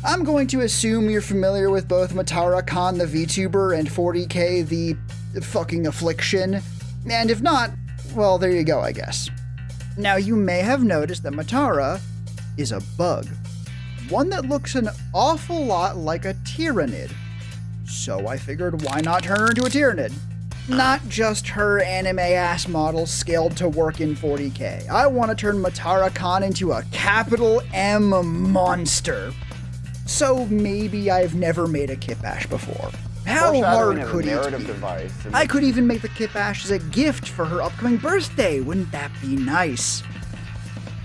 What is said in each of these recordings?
I'm going to assume you're familiar with both Matara Kan the VTuber and 40k the fucking affliction, and if not, well, there you go, I guess. Now, you may have noticed that Matara is a bug, one that looks an awful lot like a tyrannid. So I figured, why not turn her into a tyrannid? Not just her anime-ass model scaled to work in 40k. I want to turn Matara Kan into a capital M monster. So maybe I've never made a kitbash before. How hard could it be? I could even make the kitbash as a gift for her upcoming birthday. Wouldn't that be nice?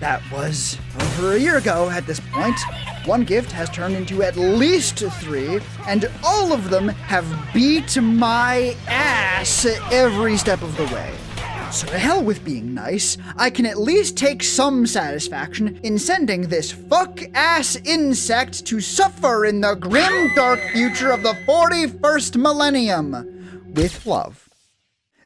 That was over a year ago at this point. One gift has turned into at least 3, and all of them have beat my ass every step of the way. So to hell with being nice, I can at least take some satisfaction in sending this fuck-ass insect to suffer in the grim dark future of the 41st millennium. With love.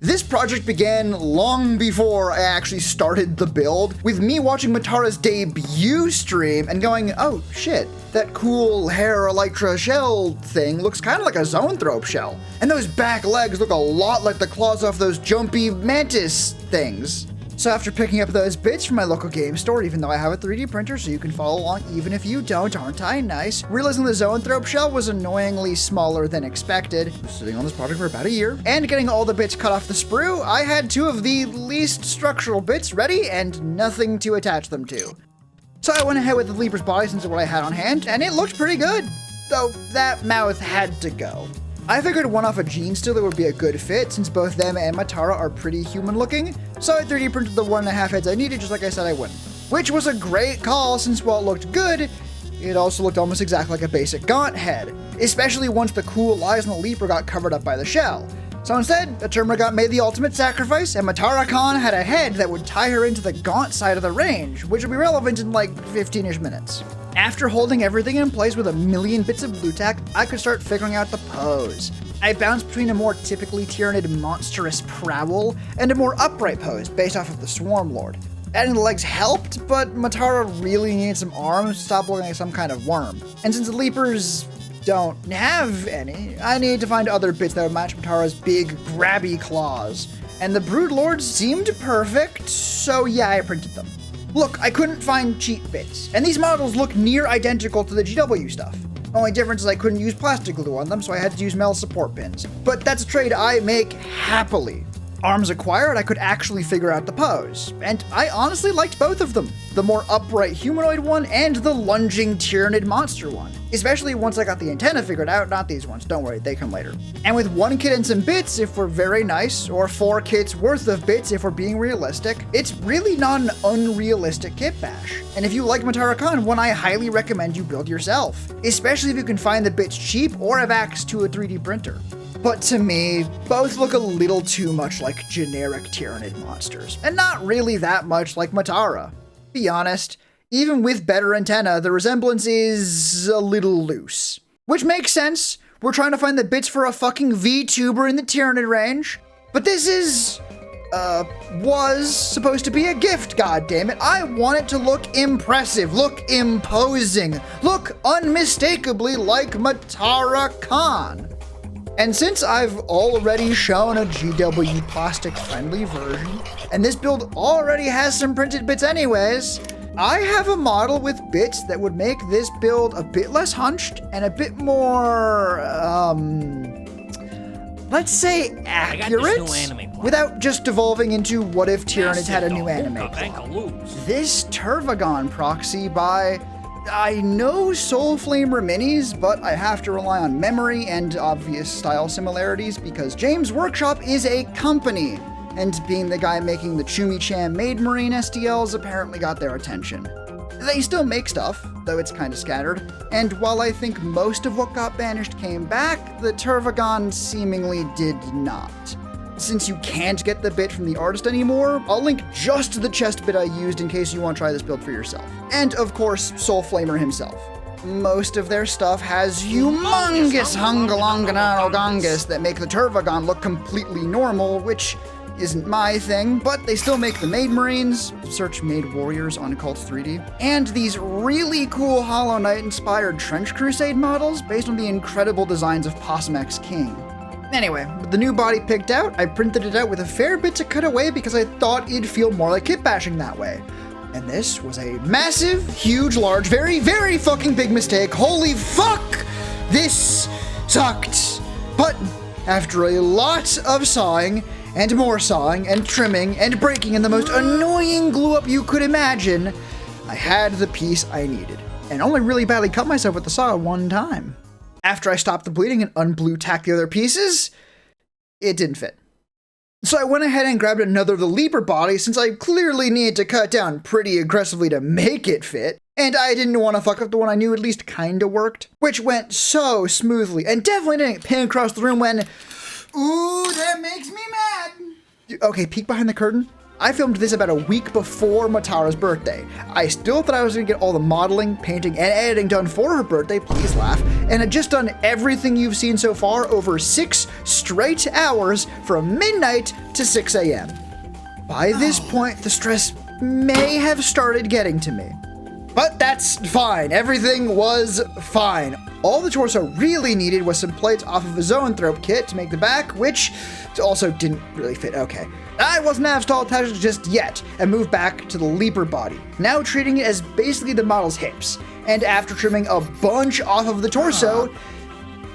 This project began long before I actually started the build, with me watching Matara's debut stream and going, oh shit, that cool hair elytra shell thing looks kind of like a zoanthrope shell. And those back legs look a lot like the claws off those jumpy mantis things. So after picking up those bits from my local game store, even though I have a 3D printer so you can follow along even if you don't, aren't I nice? Realizing the zoanthrope shell was annoyingly smaller than expected, I was sitting on this project for about a year, and getting all the bits cut off the sprue, I had 2 of the least structural bits ready and nothing to attach them to. So I went ahead with the Leaper's body since what I had on hand, and it looked pretty good, though that mouth had to go. I figured one off a gene stealer would be a good fit since both them and Matara are pretty human looking, so I 3D printed the 1.5 heads I needed just like I said I would. Which was a great call since while it looked good, it also looked almost exactly like a basic gaunt head, especially once the cool eyes on the Leaper got covered up by the shell. So instead, a tervigon made the ultimate sacrifice, and Matara Kan had a head that would tie her into the gaunt side of the range, which would be relevant in like 15-ish minutes. After holding everything in place with a million bits of blue tack, I could start figuring out the pose. I bounced between a more typically tyrannid monstrous prowl and a more upright pose based off of the Swarm Lord. Adding the legs helped, but Matara really needed some arms to stop looking like some kind of worm. And since the Leapers don't have any, I needed to find other bits that would match Matara's big, grabby claws. And the Brood Lords seemed perfect, so yeah, I printed them. Look, I couldn't find cheap bits, and these models look near identical to the GW stuff. Only difference is I couldn't use plastic glue on them, so I had to use metal support pins. But that's a trade I make happily. Arms acquired, I could actually figure out the pose, and I honestly liked both of them. The more upright humanoid one and the lunging tyrannid monster one. Especially once I got the antenna figured out, not these ones, don't worry, they come later. And with 1 kit and some bits if we're very nice, or 4 kits worth of bits if we're being realistic, it's really not an unrealistic kitbash. And if you like Matara Kan, one I highly recommend you build yourself. Especially if you can find the bits cheap or have access to a 3D printer. But to me, both look a little too much like generic tyrannid monsters, and not really that much like Matara. Be honest, even with better antenna, the resemblance is a little loose. Which makes sense, we're trying to find the bits for a fucking VTuber in the tyrannid range. But this is, was supposed to be a gift, goddammit. I want it to look impressive, look imposing, look unmistakably like Matara Kan. And since I've already shown a GW plastic-friendly version, and this build already has some printed bits anyways, I have a model with bits that would make this build a bit less hunched and a bit more, let's say accurate, without just devolving into what if Tyrannids had a new anime plot. This tervigon proxy by, I know Solflamer minis, but I have to rely on memory and obvious style similarities because James Workshop is a company, and being the guy making the Chumi-chan Maid Marine STLs apparently got their attention. They still make stuff, though it's kinda scattered, and while I think most of what got banished came back, the tervigon seemingly did not. Since you can't get the bit from the artist anymore, I'll link just the chest bit I used in case you want to try this build for yourself. And of course, Solflamer himself. Most of their stuff has humongous hungalonganaro gongus that make the tervigon look completely normal, which isn't my thing, but they still make the Maid Marines, search Maid Warriors on Cults 3D, and these really cool Hollow Knight-inspired Trench Crusade models based on the incredible designs of Possum X King. Anyway, with the new body picked out, I printed it out with a fair bit to cut away because I thought it'd feel more like kit bashing that way. And this was a massive, huge, large, very, very fucking big mistake. Holy fuck! This sucked. But after a lot of sawing, and more sawing, and trimming, and breaking, and the most annoying glue up you could imagine, I had the piece I needed. And only really badly cut myself with the saw one time. After I stopped the bleeding and unblue tacked the other pieces, it didn't fit. So I went ahead and grabbed another of the Leaper body since I clearly needed to cut down pretty aggressively to make it fit, and I didn't want to fuck up the one I knew at least kinda worked, which went so smoothly and definitely didn't ping across the room when, ooh, that makes me mad. Okay, peek behind the curtain. I filmed this about a week before Matara's birthday. I still thought I was gonna get all the modeling, painting, and editing done for her birthday, please laugh, and had just done everything you've seen so far over 6 straight hours from midnight to 6 a.m. By this point, the stress may have started getting to me. But that's fine, everything was fine. All the torso really needed was some plates off of a zoanthrope kit to make the back, which also didn't really fit okay. I wasn't as tall attached just yet, and moved back to the Leaper body, now treating it as basically the model's hips. And after trimming a bunch off of the torso,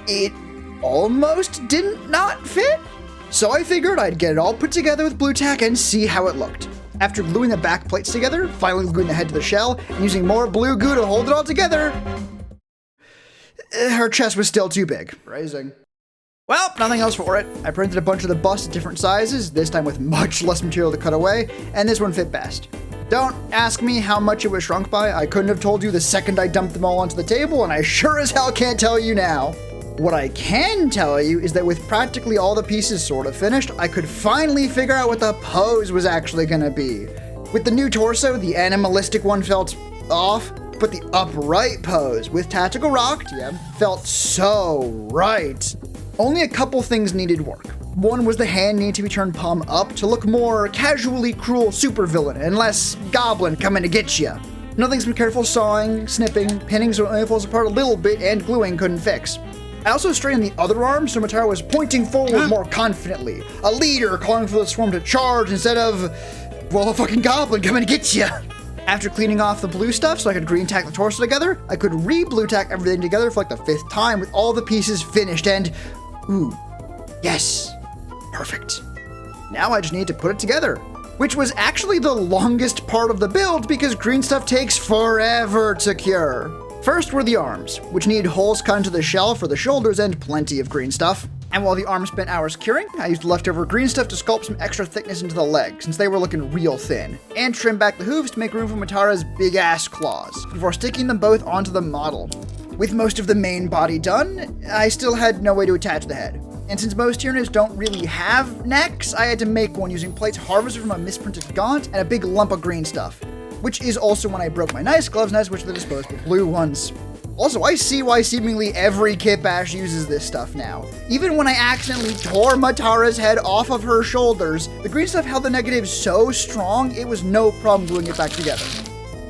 it almost didn't not fit. So I figured I'd get it all put together with blue tack and see how it looked. After gluing the back plates together, finally gluing the head to the shell, and using more blue goo to hold it all together, her chest was still too big. Phrasing. Well, nothing else for it. I printed a bunch of the busts at different sizes, this time with much less material to cut away, and this one fit best. Don't ask me how much it was shrunk by. I couldn't have told you the second I dumped them all onto the table, and I sure as hell can't tell you now. What I can tell you is that with practically all the pieces sort of finished, I could finally figure out what the pose was actually gonna be. With the new torso, the animalistic one felt off, but the upright pose with Tactical Rocked, felt so right. Only a couple things needed work. One was the hand needed to be turned palm up to look more casually cruel supervillain and less goblin coming to get ya. Nothing's been careful sawing, snipping, pinning so it only falls apart a little bit and gluing couldn't fix. I also straightened the other arm so Matara was pointing forward more confidently. A leader calling for the swarm to charge instead of, well, a fucking goblin coming to get ya. After cleaning off the blue stuff so I could green tack the torso together, I could re-blue tack everything together for like the 5th time with all the pieces finished and, ooh, yes, perfect. Now I just need to put it together, which was actually the longest part of the build because green stuff takes forever to cure. First were the arms, which needed holes cut into the shell for the shoulders and plenty of green stuff. And while the arms spent hours curing, I used leftover green stuff to sculpt some extra thickness into the legs, since they were looking real thin, and trim back the hooves to make room for Matara's big-ass claws, before sticking them both onto the model. With most of the main body done, I still had no way to attach the head. And since most Tyranids don't really have necks, I had to make one using plates harvested from a misprinted gaunt and a big lump of green stuff. Which is also when I broke my nice gloves, and I switched to the disposable blue ones. Also, I see why seemingly every kitbash uses this stuff now. Even when I accidentally tore Matara's head off of her shoulders, the green stuff held the negatives so strong it was no problem gluing it back together.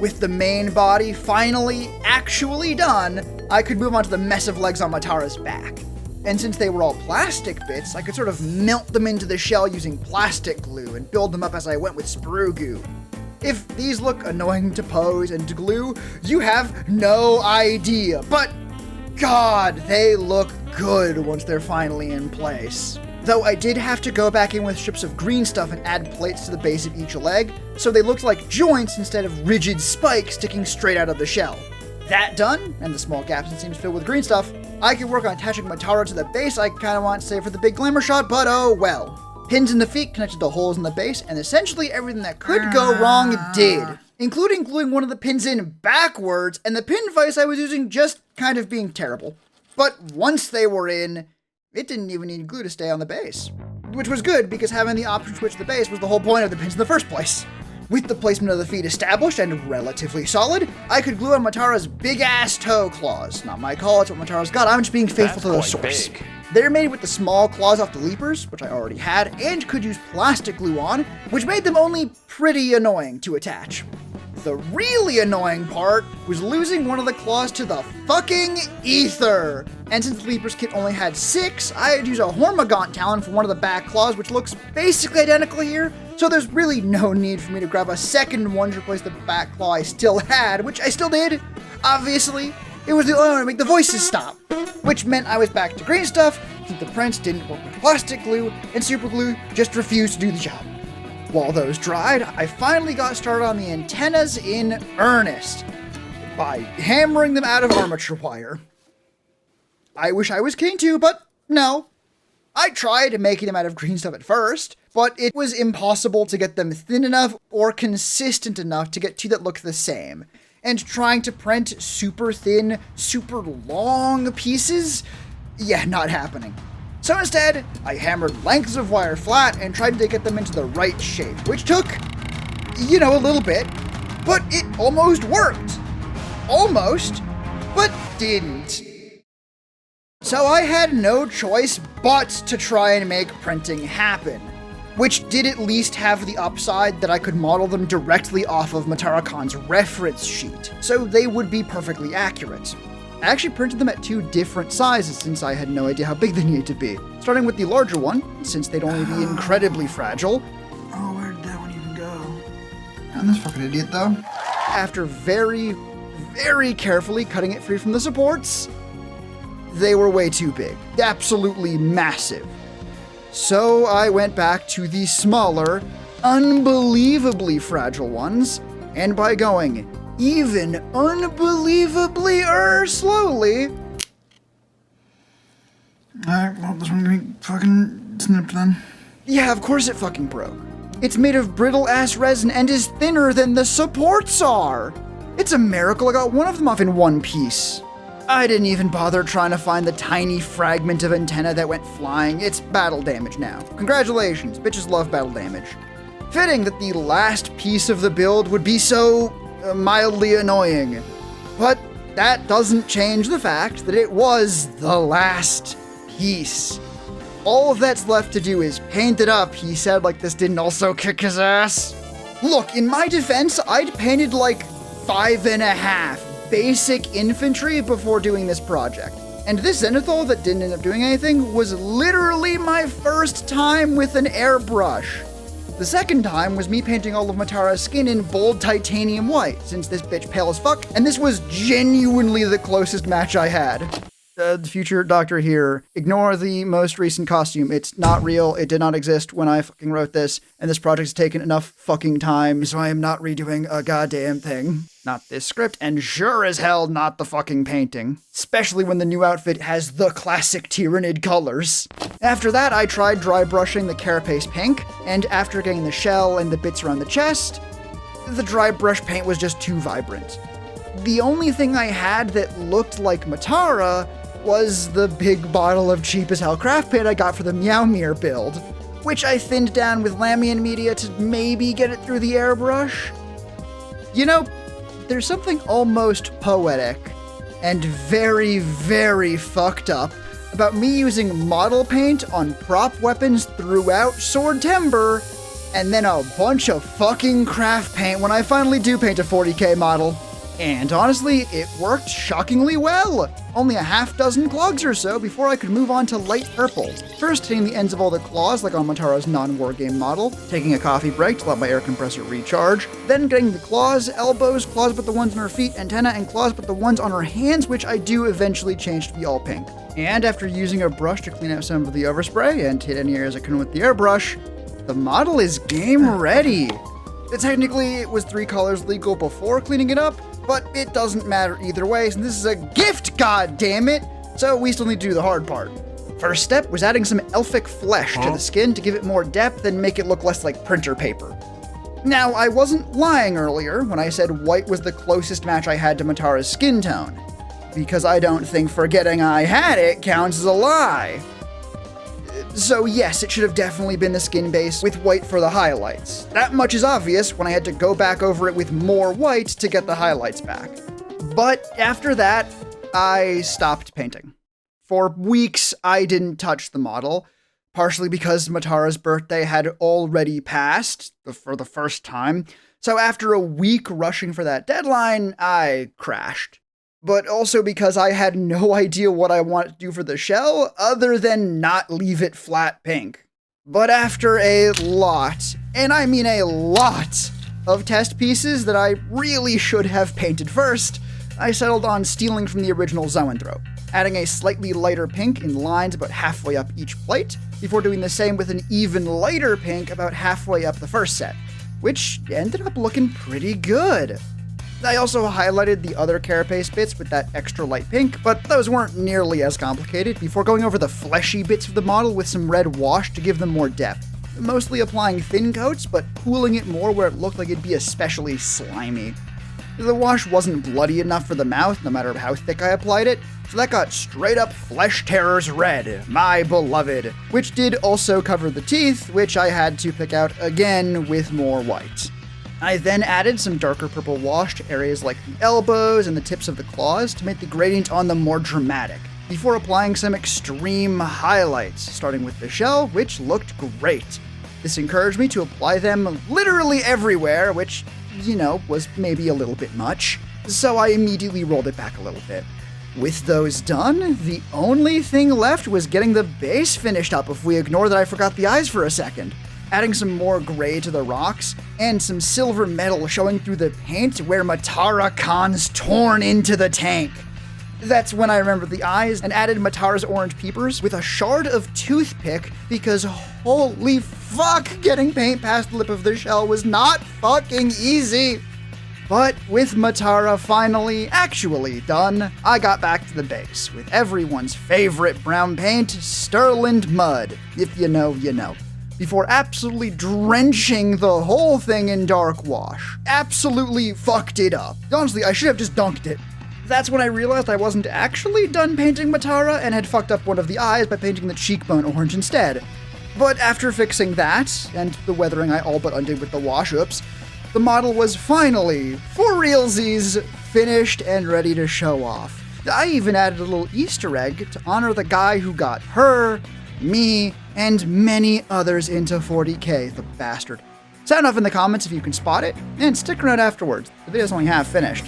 With the main body finally actually done, I could move on to the mess of legs on Matara's back. And since they were all plastic bits, I could sort of melt them into the shell using plastic glue and build them up as I went with sprue goo. If these look annoying to pose and to glue, you have no idea, but God, they look good once they're finally in place. Though I did have to go back in with strips of green stuff and add plates to the base of each leg, so they looked like joints instead of rigid spikes sticking straight out of the shell. That done, and the small gaps and seams filled with green stuff, I could work on attaching Matara to the base I kinda want to save for the big glamour shot, but oh well. Pins in the feet connected to holes in the base, and essentially everything that could go wrong did, including gluing one of the pins in backwards, and the pin vise I was using just kind of being terrible. But once they were in, it didn't even need glue to stay on the base. Which was good, because having the option to switch the base was the whole point of the pins in the first place. With the placement of the feet established and relatively solid, I could glue on Matara's big-ass toe claws. Not my call, it's what Matara's got. I'm just being faithful to the source. They're made with the small claws off the leapers, which I already had, and could use plastic glue on, which made them only pretty annoying to attach. The really annoying part was losing one of the claws to the fucking ether. And since the Leaper's kit only had 6, I had to use a Momo-gaunt talon for one of the back claws, which looks basically identical here. So there's really no need for me to grab a second one to replace the back claw I still had, which I still did, obviously. It was the only one to make the voices stop, which meant I was back to green stuff, since the prints didn't work with plastic glue, and super glue just refused to do the job. While those dried, I finally got started on the antennas in earnest by hammering them out of armature wire. I wish I was keen to, but no. I tried making them out of green stuff at first, but it was impossible to get them thin enough or consistent enough to get two that look the same. And trying to print super thin, super long pieces? Yeah, not happening. So instead, I hammered lengths of wire flat and tried to get them into the right shape, which took, a little bit, but it almost worked. Almost, but didn't. So I had no choice but to try and make printing happen, which did at least have the upside that I could model them directly off of Matara Kan's reference sheet, so they would be perfectly accurate. I actually printed them at 2 different sizes since I had no idea how big they needed to be. Starting with the larger one, since they'd only be incredibly fragile. Oh, where did that one even go? I'm this fucking idiot, though. After very, very carefully cutting it free from the supports, they were way too big. Absolutely massive. So I went back to the smaller, unbelievably fragile ones, and by going even unbelievably slowly. Alright, well, this one's gonna be fucking snipped then. Yeah, of course it fucking broke. It's made of brittle-ass resin and is thinner than the supports are. It's a miracle I got one of them off in one piece. I didn't even bother trying to find the tiny fragment of antenna that went flying. It's battle damage now. Congratulations, bitches love battle damage. Fitting that the last piece of the build would be so mildly annoying. But that doesn't change the fact that it was the last piece. All that's left to do is paint it up, he said, like this didn't also kick his ass. Look, in my defense, I'd painted like 5.5 basic infantry before doing this project. And this Zenithal that didn't end up doing anything was literally my first time with an airbrush. The second time was me painting all of Matara's skin in bold titanium white, since this bitch pale as fuck, and this was genuinely the closest match I had. The future doctor here, ignore the most recent costume. It's not real, it did not exist when I fucking wrote this, and this project's taken enough fucking time, so I am not redoing a goddamn thing. Not this script, and sure as hell not the fucking painting. Especially when the new outfit has the classic Tyrannid colors. After that, I tried dry brushing the carapace pink, and after getting the shell and the bits around the chest, the dry brush paint was just too vibrant. The only thing I had that looked like Matara was the big bottle of cheap as hell craft paint I got for the Meowmere build, which I thinned down with Lamian media to maybe get it through the airbrush. There's something almost poetic and very, very fucked up about me using model paint on prop weapons throughout Sword Timber, and then a bunch of fucking craft paint when I finally do paint a 40k model. And honestly, it worked shockingly well. Only a half dozen clogs or so before I could move on to light purple. First hitting the ends of all the claws like on Matara's non-wargame model, taking a coffee break to let my air compressor recharge, then getting the claws, elbows, claws but the ones on her feet, antenna, and claws but the ones on her hands, which I do eventually change to be all pink. And after using a brush to clean out some of the overspray and hit any areas I couldn't with the airbrush, the model is game ready. Technically, it was 3 colors legal before cleaning it up, but it doesn't matter either way, since this is a gift, goddammit! So we still need to do the hard part. First step was adding some elfic flesh to the skin to give it more depth and make it look less like printer paper. Now, I wasn't lying earlier when I said white was the closest match I had to Matara's skin tone, because I don't think forgetting I had it counts as a lie. So yes, it should have definitely been the skin base with white for the highlights. That much is obvious when I had to go back over it with more white to get the highlights back. But after that, I stopped painting. For weeks, I didn't touch the model, partially because Matara's birthday had already passed for the first time. So after a week rushing for that deadline, I crashed. But also because I had no idea what I wanted to do for the shell other than not leave it flat pink. But after a lot, and I mean a lot, of test pieces that I really should have painted first, I settled on stealing from the original zoanthrope, adding a slightly lighter pink in lines about halfway up each plate, before doing the same with an even lighter pink about halfway up the first set, which ended up looking pretty good. I also highlighted the other carapace bits with that extra light pink, but those weren't nearly as complicated before going over the fleshy bits of the model with some red wash to give them more depth. Mostly applying thin coats, but cooling it more where it looked like it'd be especially slimy. The wash wasn't bloody enough for the mouth, no matter how thick I applied it, so that got straight up Flesh Terror's Red, my beloved, which did also cover the teeth, which I had to pick out again with more white. I then added some darker purple wash to areas like the elbows and the tips of the claws to make the gradient on them more dramatic, before applying some extreme highlights, starting with the shell, which looked great. This encouraged me to apply them literally everywhere, which, was maybe a little bit much, so I immediately rolled it back a little bit. With those done, the only thing left was getting the base finished up if we ignore that I forgot the eyes for a second. Adding some more gray to the rocks, and some silver metal showing through the paint where Matara Kan's torn into the tank. That's when I remembered the eyes and added Matara's orange peepers with a shard of toothpick because holy fuck, getting paint past the lip of the shell was not fucking easy. But with Matara finally actually done, I got back to the base with everyone's favorite brown paint, Sterling Mud. If you know, you know. Before absolutely drenching the whole thing in dark wash. Absolutely fucked it up. Honestly, I should have just dunked it. That's when I realized I wasn't actually done painting Matara and had fucked up one of the eyes by painting the cheekbone orange instead. But after fixing that, and the weathering I all but undid with the wash, the model was finally, for realsies, finished and ready to show off. I even added a little Easter egg to honor the guy who got her, me, and many others into 40k, the bastard. Sound off in the comments if you can spot it, and stick around afterwards. The video's only half finished.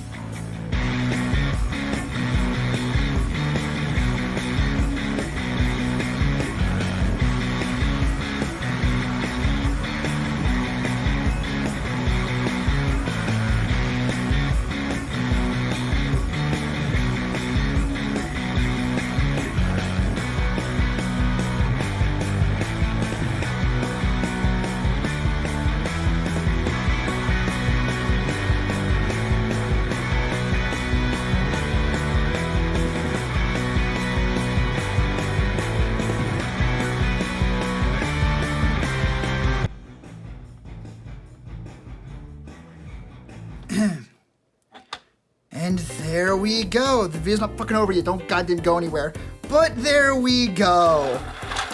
And there we go. The video's not fucking over yet. Don't goddamn go anywhere. But there we go.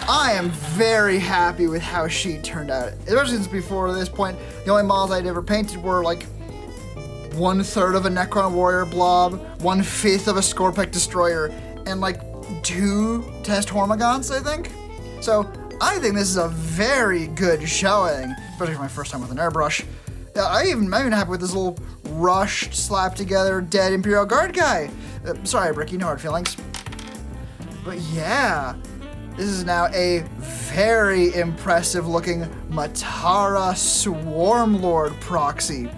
I am very happy with how she turned out. Especially since before this point, the only models I'd ever painted were like 1/3 of a Necron Warrior blob, 1/5 of a Scorpec Destroyer, and like 2 test Hormogaunts, I think. So I think this is a very good showing, especially for my first time with an airbrush. I'm even happy with this little rushed, slapped together, dead Imperial Guard guy. Sorry, Ricky, no hard feelings. But yeah, this is now a very impressive looking Matara Swarmlord proxy.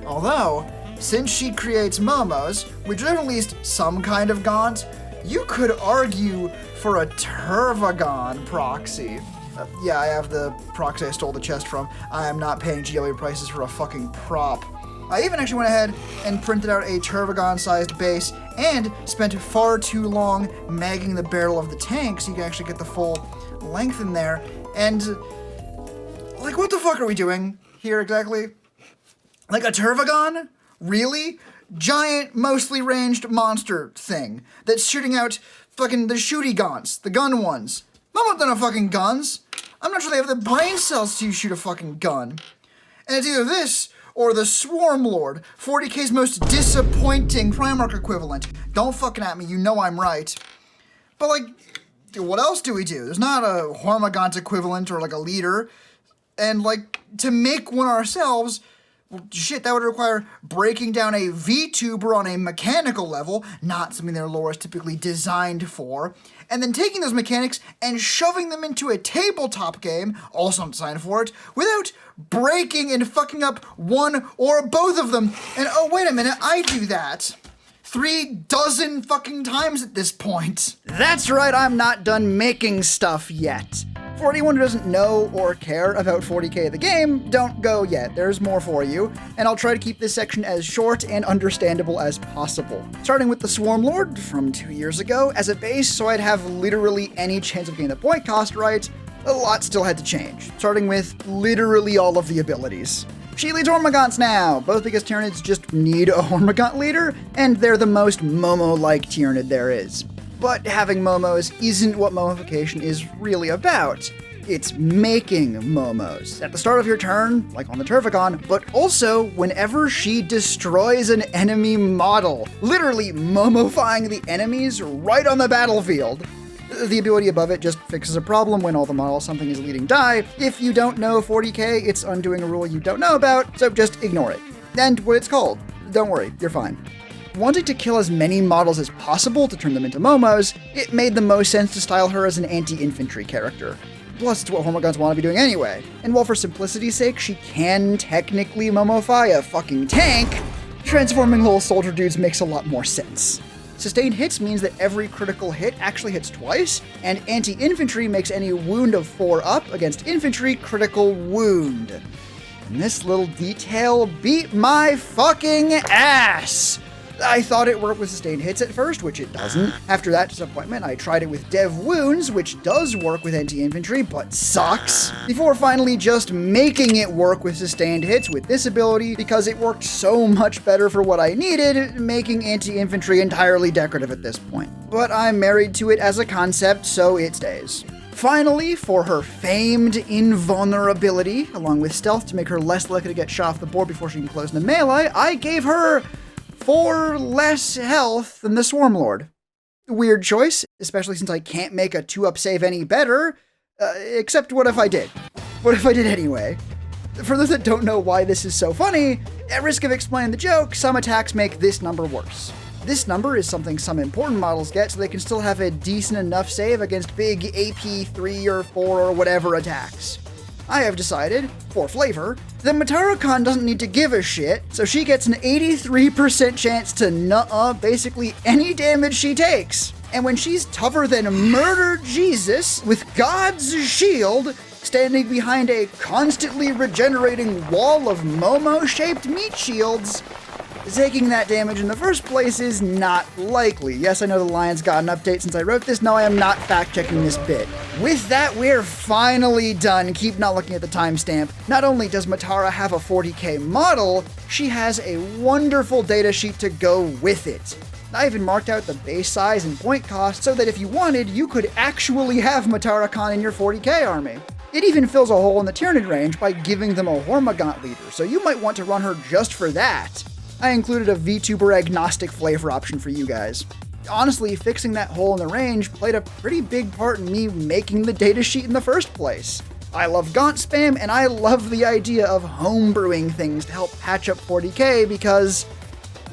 Although, since she creates Momos, which are at least some kind of gaunt, you could argue for a tervigon proxy. Yeah, I have the proxy I stole the chest from. I am not paying GLA prices for a fucking prop. I even actually went ahead and printed out a tervigon-sized base and spent far too long magging the barrel of the tank so you can actually get the full length in there. And, like, what the fuck are we doing here exactly? Like a tervigon? Really? Giant, mostly ranged monster thing that's shooting out fucking the shooty gaunts, the gun ones. Momo don't have fucking guns. I'm not sure they have the brain cells to shoot a fucking gun. And it's either this or the Swarm Lord, 40k's most disappointing Primarch equivalent. Don't fucking at me, you know I'm right. But like, what else do we do? There's not a Momo-gaunt equivalent or like a leader. And like, to make one ourselves, well, shit, that would require breaking down a VTuber on a mechanical level, not something their lore is typically designed for, and then taking those mechanics and shoving them into a tabletop game, also not designed for it, without breaking and fucking up one or both of them. And oh, wait a minute, I do that 36 fucking times at this point. That's right, I'm not done making stuff yet. For anyone who doesn't know or care about 40k the game, don't go yet. There's more for you, and I'll try to keep this section as short and understandable as possible. Starting with the Swarm Lord from 2 years ago as a base, so I'd have literally any chance of getting the point cost right, a lot still had to change, starting with literally all of the abilities. She leads Hormagaunts now, both because Tyranids just need a Hormagaunt leader, and they're the most Momo-like Tyranid there is. But having Momos isn't what Momification is really about. It's making Momos. At the start of your turn, like on the Tervigon, but also whenever she destroys an enemy model. Literally momifying the enemies right on the battlefield. The ability above it just fixes a problem when all the models something is leading die. If you don't know 40k, it's undoing a rule you don't know about, so just ignore it. And what it's called. Don't worry, you're fine. Wanting to kill as many models as possible to turn them into Momos, it made the most sense to style her as an anti-infantry character. Plus, it's what Hormogaunts want to be doing anyway. And while for simplicity's sake, she can technically Momofy a fucking tank, transforming little soldier dudes makes a lot more sense. Sustained hits means that every critical hit actually hits twice, and anti-infantry makes any wound of 4 up against infantry critical wound. And this little detail beat my fucking ass! I thought it worked with sustained hits at first, which it doesn't. After that disappointment, I tried it with dev wounds, which does work with anti-infantry, but sucks. Before finally just making it work with sustained hits with this ability, because it worked so much better for what I needed, making anti-infantry entirely decorative at this point. But I'm married to it as a concept, so it stays. Finally, for her famed invulnerability, along with stealth to make her less likely to get shot off the board before she can close into melee, I gave her 4 less health than the Swarm Lord. Weird choice, especially since I can't make a 2-up save any better, except what if I did? What if I did anyway? For those that don't know why this is so funny, at risk of explaining the joke, some attacks make this number worse. This number is something some important models get so they can still have a decent enough save against big AP 3 or 4 or whatever attacks. I have decided, for flavor, that Matara Kan doesn't need to give a shit, so she gets an 83% chance to nuh-uh basically any damage she takes. And when she's tougher than Murder Jesus, with God's shield, standing behind a constantly regenerating wall of Momo-shaped meat shields, taking that damage in the first place is not likely. Yes, I know the Lion's got an update since I wrote this. No, I am not fact-checking this bit. With that, we're finally done. Keep not looking at the timestamp. Not only does Matara have a 40k model, she has a wonderful datasheet to go with it. I even marked out the base size and point cost so that if you wanted, you could actually have Matara Kan in your 40k army. It even fills a hole in the Tyranid range by giving them a Hormagaunt leader, so you might want to run her just for that. I included a VTuber agnostic flavor option for you guys. Honestly, fixing that hole in the range played a pretty big part in me making the datasheet in the first place. I love Gaunt spam, and I love the idea of homebrewing things to help patch up 40k because,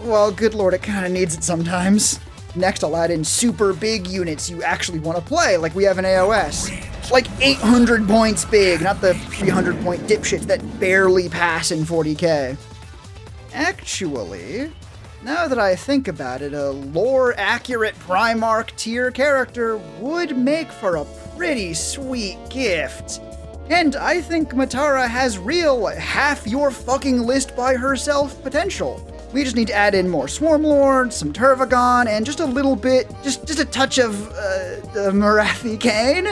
well, good lord, it kinda needs it sometimes. Next, I'll add in super big units you actually want to play, like we have in AOS. Like 800 points big, not the 300 point dipshits that barely pass in 40k. Actually, now that I think about it, a lore-accurate Primarch tier character would make for a pretty sweet gift. And I think Matara has real half-your-fucking-list-by-herself potential. We just need to add in more Swarm Lords, some Tervigon, and just a little bit, just a touch of, Morathi Kane.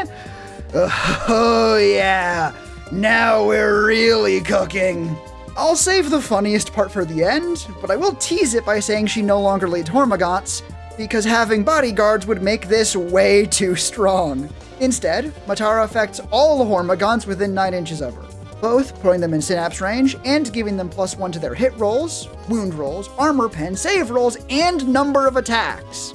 Oh yeah, now we're really cooking. I'll save the funniest part for the end, but I will tease it by saying she no longer leads Hormogaunts, because having bodyguards would make this way too strong. Instead, Matara affects all the Hormogaunts within 9 inches of her, both putting them in synapse range and giving them +1 to their hit rolls, wound rolls, armor pen, save rolls, and number of attacks.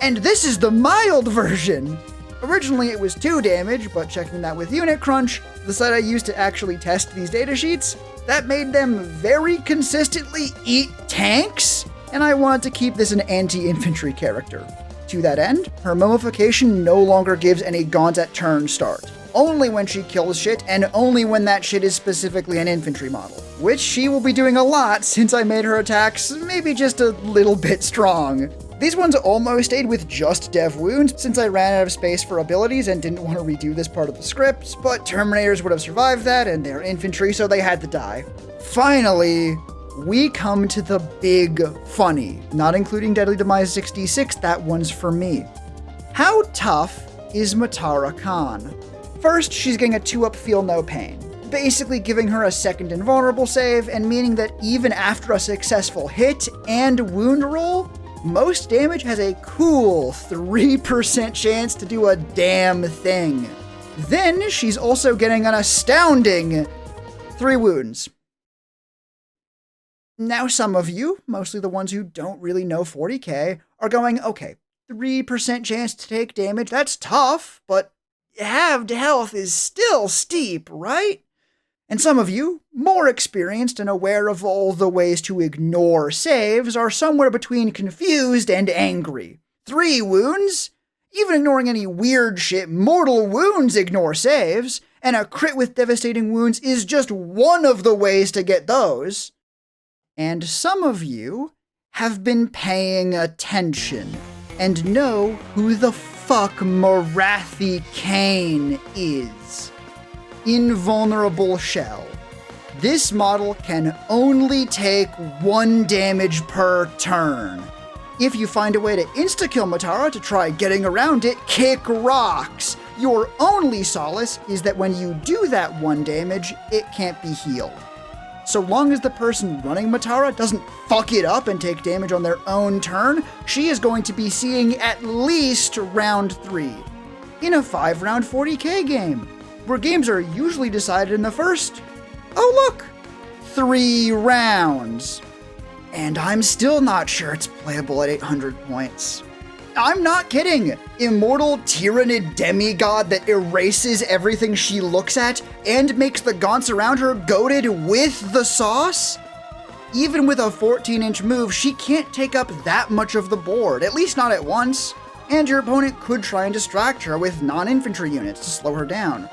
And this is the mild version! Originally it was 2 damage, but checking that with Unit Crunch, the site I used to actually test these datasheets, that made them very consistently eat tanks, and I wanted to keep this an anti-infantry character. To that end, her mummification no longer gives any gaunt at turn start. Only when she kills shit, and only when that shit is specifically an infantry model. Which she will be doing a lot since I made her attacks maybe just a little bit strong. These ones almost stayed with just dev wounds since I ran out of space for abilities and didn't want to redo this part of the script, but Terminators would have survived that and they're infantry, so they had to die. Finally, we come to the big funny, not including Deadly Demise 66, that one's for me. How tough is Matara Kan? First, she's getting a 2-up Feel No Pain, basically giving her a second invulnerable save and meaning that even after a successful hit and wound roll, most damage has a cool 3% chance to do a damn thing. Then she's also getting an astounding 3 wounds. Now some of you, mostly the ones who don't really know 40k, are going, okay, 3% chance to take damage, that's tough, but halved health is still steep, right? And some of you, more experienced and aware of all the ways to ignore saves, are somewhere between confused and angry. 3 wounds? Even ignoring any weird shit, mortal wounds ignore saves, and a crit with devastating wounds is just one of the ways to get those. And some of you have been paying attention and know who the fuck Matara Kan is. Invulnerable Shell. This model can only take 1 damage per turn. If you find a way to insta-kill Matara to try getting around it, kick rocks. Your only solace is that when you do that 1 damage, it can't be healed. So long as the person running Matara doesn't fuck it up and take damage on their own turn, she is going to be seeing at least round 3. In a 5-round 40k game, where games are usually decided in the first, oh look, 3 rounds. And I'm still not sure it's playable at 800 points. I'm not kidding! Immortal Tyrannid demigod that erases everything she looks at and makes the gaunts around her goated with the sauce? Even with a 14-inch move, she can't take up that much of the board, at least not at once. And your opponent could try and distract her with non-infantry units to slow her down.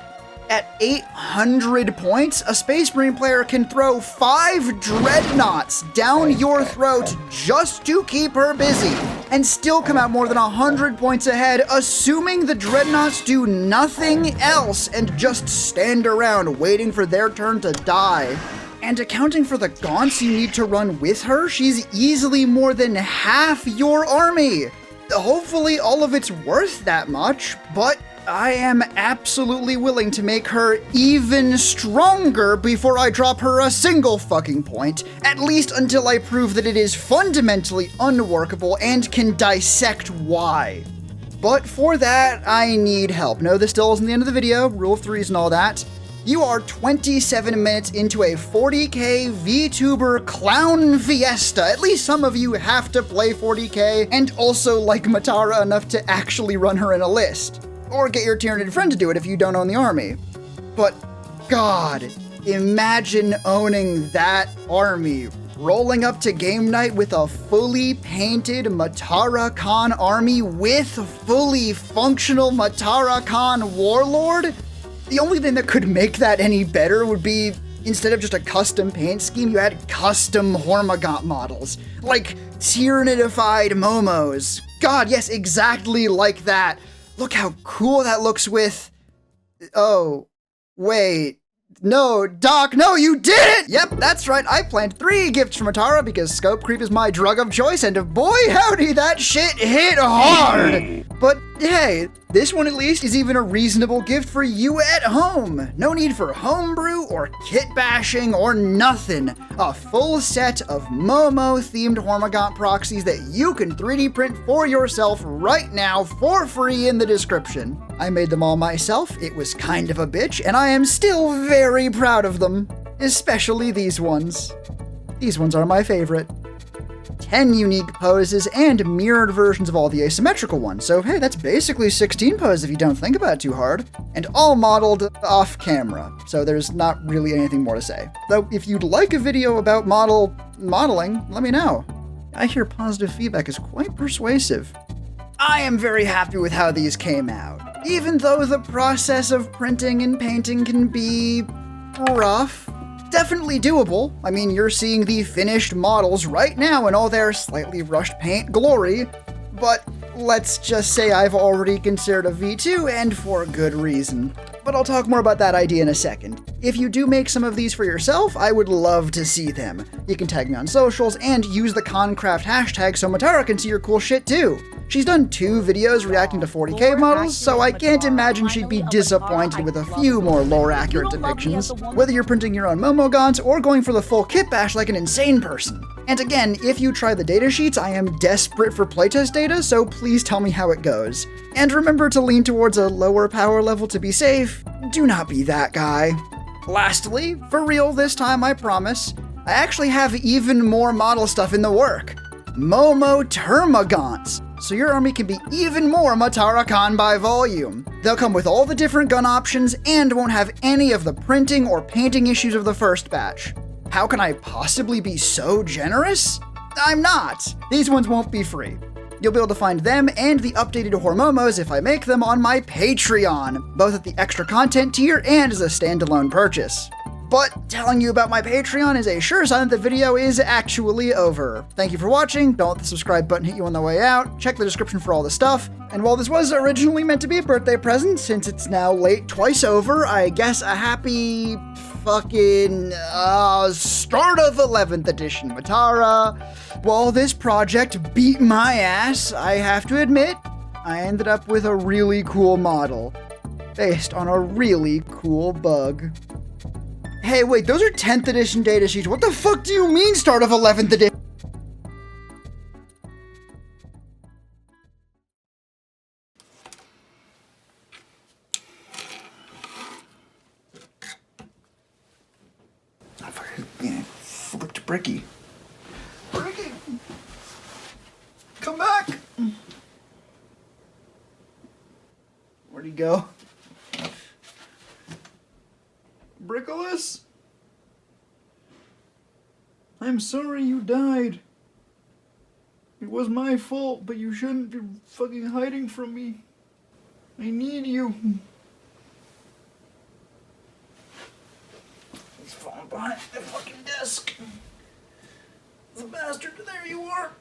At 800 points, a Space Marine player can throw 5 dreadnoughts down your throat just to keep her busy, and still come out more than 100 points ahead, assuming the dreadnoughts do nothing else and just stand around waiting for their turn to die. And accounting for the gaunts you need to run with her, she's easily more than half your army. Hopefully all of it's worth that much, but I am absolutely willing to make her even stronger before I drop her a single fucking point, at least until I prove that it is fundamentally unworkable and can dissect why. But for that, I need help. No, this still isn't the end of the video, rule of 3s and all that. You are 27 minutes into a 40k VTuber clown fiesta. At least some of you have to play 40k and also like Matara enough to actually run her in a list. Or get your Tyranid friend to do it if you don't own the army. But God, imagine owning that army, rolling up to game night with a fully painted Matara Kan army with fully functional Matara Kan warlord? The only thing that could make that any better would be, instead of just a custom paint scheme, you had custom Hormogaunt models, like Tyranidified Momos. God, yes, exactly like that. Look how cool that looks with... Oh, wait. No, Doc, no, you didn't! Yep, that's right, I planned 3 gifts for Matara because scope creep is my drug of choice, and boy howdy, that shit hit hard! But hey, this one at least is even a reasonable gift for you at home. No need for homebrew or kit bashing or nothing. A full set of Momo-themed Momo-gaunt proxies that you can 3D print for yourself right now for free in the description. I made them all myself. It was kind of a bitch, and I am still very proud of them. Especially these ones. These ones are my favorite. 10 unique poses and mirrored versions of all the asymmetrical ones. So hey, that's basically 16 poses if you don't think about it too hard. And all modeled off camera. So there's not really anything more to say. Though if you'd like a video about modeling, let me know. I hear positive feedback is quite persuasive. I am very happy with how these came out. Even though the process of printing and painting can be rough, definitely doable. I mean, you're seeing the finished models right now in all their slightly rushed paint glory, but let's just say I've already considered a V2, and for good reason. But I'll talk more about that idea in a second. If you do make some of these for yourself, I would love to see them. You can tag me on socials and use the Concraft hashtag so Matara can see your cool shit too. She's done 2 videos reacting to 40k models, so I can't imagine she'd be disappointed with a few more lore-accurate depictions, whether you're printing your own Momo-gaunts or going for the full kit bash like an insane person. And again, if you try the datasheets, I am desperate for playtest data, so please tell me how it goes. And remember to lean towards a lower power level to be safe. Do not be that guy. Lastly, for real this time I promise, I actually have even more model stuff in the work. Momo-tervigon, so your army can be even more Matara Kan by volume. They'll come with all the different gun options and won't have any of the printing or painting issues of the first batch. How can I possibly be so generous? I'm not. These ones won't be free. You'll be able to find them and the updated Hormomos if I make them on my Patreon, both at the extra content tier and as a standalone purchase. But telling you about my Patreon is a sure sign that the video is actually over. Thank you for watching, don't let the subscribe button hit you on the way out, check the description for all the stuff, and while this was originally meant to be a birthday present, since it's now late twice over, I guess a happy fucking start of 11th edition, Matara. While this project beat my ass, I have to admit, I ended up with a really cool model, based on a really cool bug. Hey, wait, those are 10th edition datasheets. What the fuck do you mean start of 11th edition? I fucking flipped Bricky. Bricky! Come back! Where'd he go? Brickolas? I'm sorry you died. It was my fault, but you shouldn't be fucking hiding from me. I need you. He's falling behind the fucking desk. The bastard, there you are.